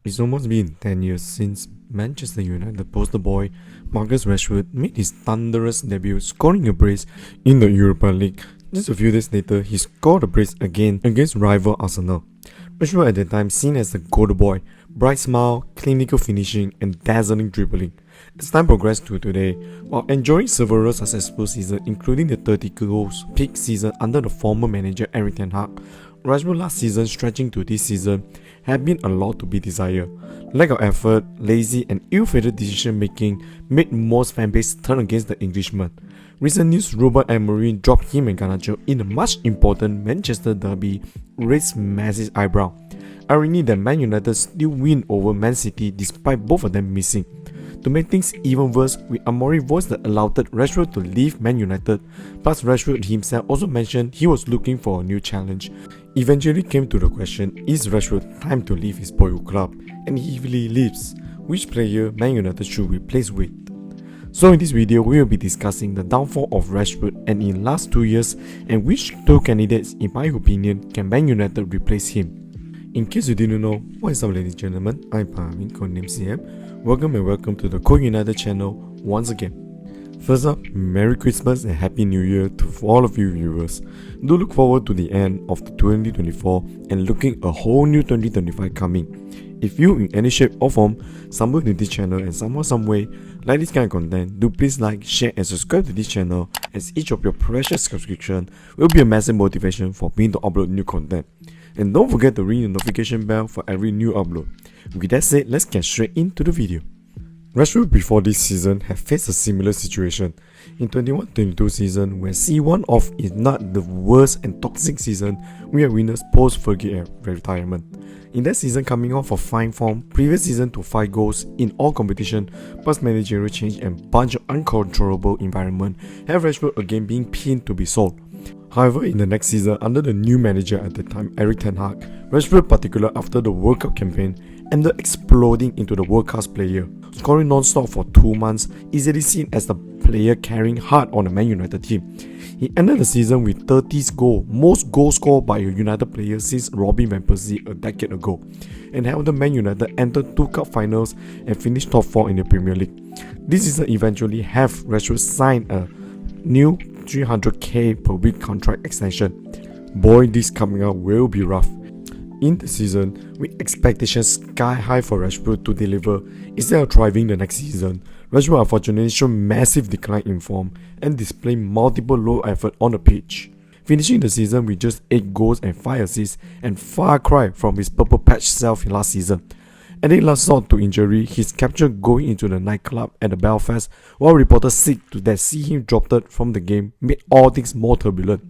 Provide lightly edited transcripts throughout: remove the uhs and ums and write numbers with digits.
It's almost been 10 years since Manchester United poster boy Marcus Rashford made his thunderous debut, scoring a brace in the Europa League. Just a few days later, he scored a brace again against rival Arsenal. Rashford at the time seen as the golden boy, bright smile, clinical finishing and dazzling dribbling. As time progressed to today, while enjoying several successful seasons including the 30 goals peak season under the former manager Erik ten Hag, Rashford last season stretching to this season had been a lot to be desired. Lack of effort, lazy and ill-fated decision making made most fanbase turn against the Englishman. Recent news Ruben Amorim dropped him and Garnacho in a much important Manchester derby raised massive eyebrow. Irony that Man United still win over Man City despite both of them missing. To make things even worse, with Amorim voice that allowed Rashford to leave Man United, plus Rashford himself also mentioned he was looking for a new challenge. Eventually came to the question, is Rashford time to leave his boyhood club? And if he leaves, which player Man United should replace with? So in this video, we will be discussing the downfall of Rashford and in last 2 years and which two candidates, in my opinion, can Man United replace him. In case you didn't know, what is up ladies and gentlemen, I'm Marvin, codename CM. Welcome and welcome to the Code United channel once again. First up, Merry Christmas and Happy New Year to all of you viewers. Do look forward to the end of the 2024 and looking a whole new 2025 coming. If you in any shape or form stumble to this channel and somehow some way like this kind of content, do please like, share and subscribe to this channel, as each of your precious subscription will be a massive motivation for me to upload new content. And don't forget to ring the notification bell for every new upload. With that said, let's get straight into the video. Rashford before this season have faced a similar situation. In 21-22 season, where C1 of is not the worst and toxic season, we are winners post-Fergie retirement. In that season coming off of fine form, previous season to 5 goals in all competition, plus managerial change and bunch of uncontrollable environment, have Rashford again being pinned to be sold. However, in the next season, under the new manager at the time, Erik ten Hag, Rashford particular after the World Cup campaign, ended exploding into the world-class player, scoring non-stop for 2 months, easily seen as the player carrying hard on the Man United team. He ended the season with 30 goals, most goals scored by a United player since Robin van Persie a decade ago, and helped the Man United enter 2 cup finals and finish top 4 in the Premier League. This season eventually have Rashford sign a new 300k per week contract extension. Boy, this coming out will be rough. In the season, with expectations sky high for Rashford to deliver instead of thriving the next season, Rashford unfortunately showed massive decline in form and displayed multiple low effort on the pitch, finishing the season with just 8 goals and 5 assists and far cry from his purple patch self last season. Adding last resort to injury, his capture going into the nightclub at the Belfast, while reporters seek to that see him dropped from the game, made all things more turbulent.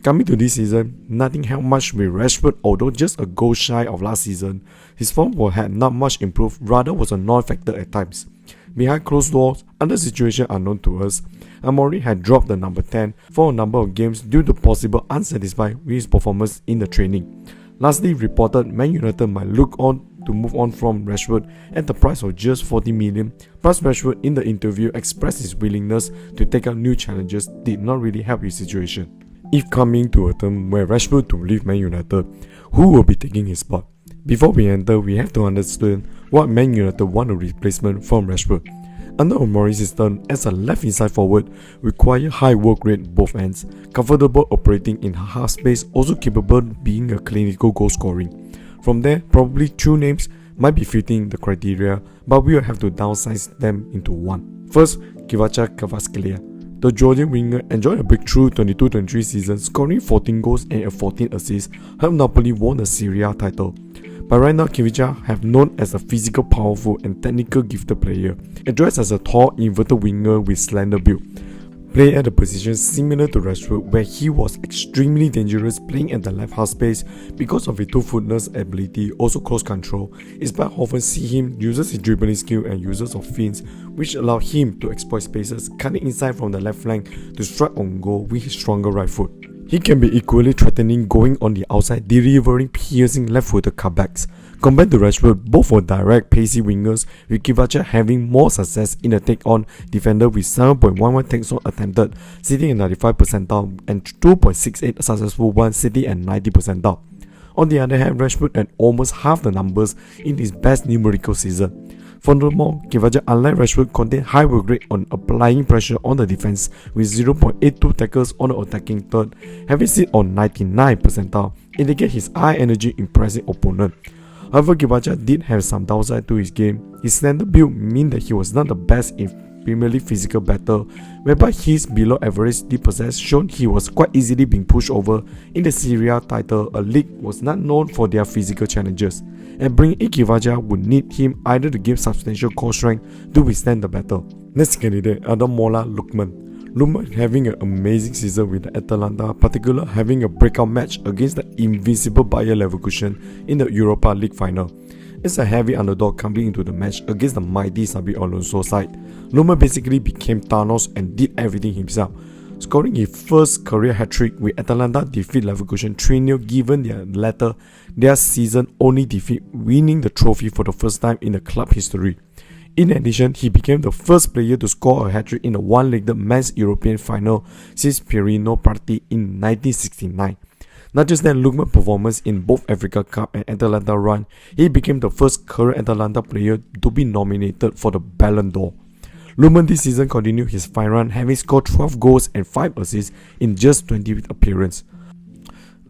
Coming to this season, nothing helped much with Rashford, although just a goal shy of last season. His form had not much improved, rather was a non-factor at times. Behind closed doors, under situations unknown to us, Amorim had dropped the number 10 for a number of games due to possible unsatisfied with his performance in the training. Lastly, reported Man United might look on to move on from Rashford at the price of just 40 million, plus Rashford in the interview expressed his willingness to take up new challenges did not really help his situation. If coming to a term where Rashford to leave Man United, who will be taking his spot? Before we enter, we have to understand what Man United want a replacement from Rashford. Under Amorim's system, as a left inside forward, require high work rate both ends, comfortable operating in half space, also capable of being a clinical goal scoring. From there, probably 2 names might be fitting the criteria, but we will have to downsize them into one. First, Kvaratskhelia. The Georgian winger enjoyed a breakthrough 22-23 season, scoring 14 goals and 14 assists, helped Napoli won the Serie A title. But right now, Kvaratskhelia have known as a physical, powerful and technical gifted player, addressed as a tall, inverted winger with slender build. Play at a position similar to Rashford, where he was extremely dangerous playing at the left half space because of his 2-footness ability, also close control. It's but often see him uses his dribbling skill and uses of feints, which allow him to exploit spaces, cutting inside from the left flank to strike on goal with his stronger right foot. He can be equally threatening going on the outside, delivering piercing left-footed cutbacks. Compared to Rashford, both were direct, pacey wingers, with Kvaratskhelia having more success in the take-on defender with 7.11 take-on attempted, sitting at 95 percentile, and 2.68 successful ones sitting at 90 percentile. On the other hand, Rashford had almost half the numbers in his best numerical season. Furthermore, Kivaja, unlike Rashford, contained high work rate on applying pressure on the defense with 0.82 tackles on the attacking third, having sit on 99 percentile, indicate his high energy impressing opponent. However, Kivaja did have some downside to his game. His standard build mean that he was not the best in Premier League physical battle, whereby his below average dispossess shown he was quite easily being pushed over. In the Serie A title, a league was not known for their physical challenges, and bringing in Kivaja would need him either to give substantial core strength to withstand the battle. Next candidate, Adamola Lookman. Lookman having an amazing season with the Atalanta, particularly having a breakout match against the invincible Bayer Leverkusen in the Europa League final. As a heavy underdog coming into the match against the mighty Xabi Alonso side, Lookman basically became Thanos and did everything himself, scoring his first career hat-trick with Atalanta defeat Leverkusen 3-0, given their season-only defeat, winning the trophy for the first time in the club history. In addition, he became the first player to score a hat-trick in a one-legged men's European final since Pirino Party in 1969. Not just that, Lookman's performance in both Africa Cup and Atalanta run, he became the first current Atalanta player to be nominated for the Ballon d'Or. Lookman this season continued his fine run, having scored 12 goals and 5 assists in just 20 appearances.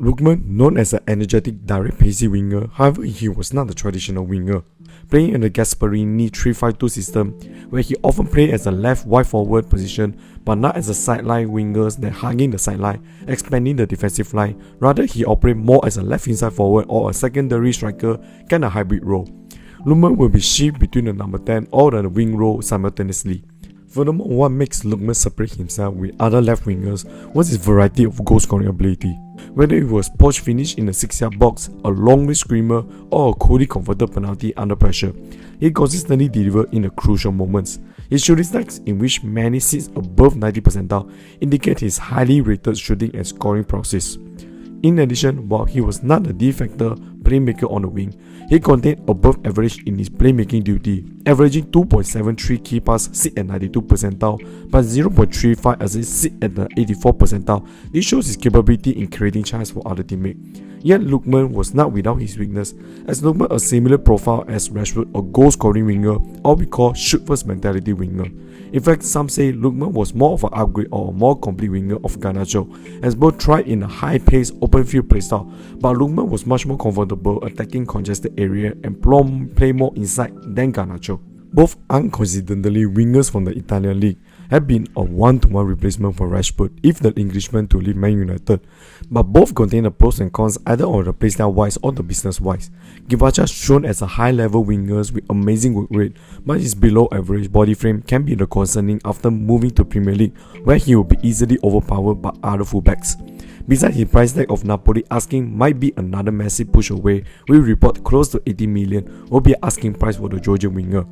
Lookman, known as an energetic, direct, pacey winger, however, he was not a traditional winger, playing in the Gasperini 3-5-2 system, where he often played as a left wide forward position, but not as a sideline wingers that hugging the sideline, expanding the defensive line. Rather, he operated more as a left inside forward or a secondary striker, kind of hybrid role. Lookman will be shift between the number 10 or the wing role simultaneously. Furthermore, what makes Lookman separate himself with other left wingers was his variety of goal scoring ability. Whether it was poach finish in the 6-yard box, a long-range screamer, or a coolly converted penalty under pressure, he consistently delivered in the crucial moments. His shooting stats, in which many sits above 90 percentile, indicate his highly rated shooting and scoring process. In addition, while he was not a de facto playmaker on the wing, he contained above average in his playmaking duty, averaging 2.73 key pass sit at 92 percentile, but 0.35 assists sit at the 84 percentile. This shows his capability in creating chance for other teammates. Yet Lookman was not without his weakness, as Lookman a similar profile as Rashford, a goal-scoring winger, or we call shoot-first mentality winger. In fact, some say Lookman was more of an upgrade or a more complete winger of Garnacho, as both tried in a high-paced, open-field playstyle, but Lookman was much more comfortable attacking congested area and play more inside than Garnacho. Both uncoincidentally wingers from the Italian league have been a one-to-one replacement for Rashford if the Englishman to leave Man United, but both contain the pros and cons either on the playstyle-wise or the business-wise. Kivaja shown as a high-level wingers with amazing work rate, but his below-average body frame can be the concerning after moving to Premier League, where he will be easily overpowered by other fullbacks. Besides, his price tag of Napoli asking might be another massive push away. We report close to 80 million will be an asking price for the Georgian winger.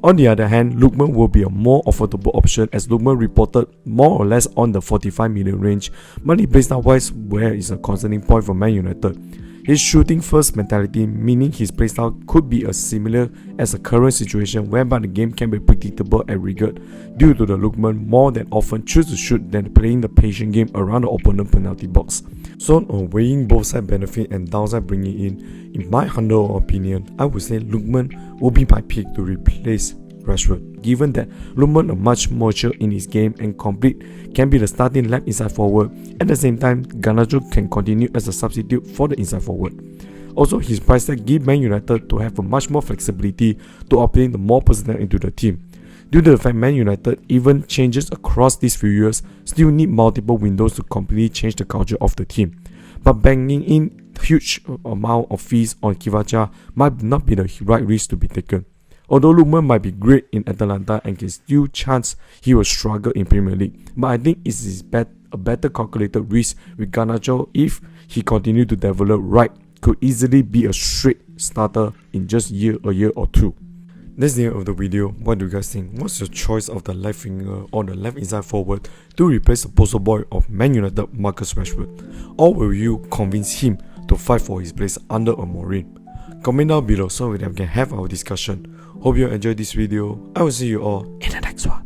On the other hand, Lookman will be a more affordable option, as Lookman reported more or less on the 45 million range, but his playstyle-wise, where is a concerning point for Man United. His shooting first mentality, meaning his playstyle could be as similar as a current situation whereby the game can be predictable and rigged, due to the Lookman more than often choose to shoot than playing the patient game around the opponent penalty box. So on weighing both side benefit and downside bringing in my humble opinion, I would say Lookman will be my pick to replace Rashford, given that Lookman is much more mature in his game and complete can be the starting left inside forward. At the same time, Garnacho can continue as a substitute for the inside forward. Also, his price tag gives Man United to have a much more flexibility to obtain the more personnel into the team. Due to the fact Man United even changes across these few years, still need multiple windows to completely change the culture of the team. But banging in huge amount of fees on Kivaja might not be the right risk to be taken. Although Lookman might be great in Atalanta and can still chance he will struggle in Premier League, but I think it is a better calculated risk with Garnacho if he continues to develop right, could easily be a straight starter in just a year or two. That's the end of the video. What do you guys think? What's your choice of the left winger or the left inside forward to replace the poster boy of Man United, Marcus Rashford? Or will you convince him to fight for his place under Amorim? Comment down below so we can have our discussion. Hope you enjoyed this video. I will see you all in the next one.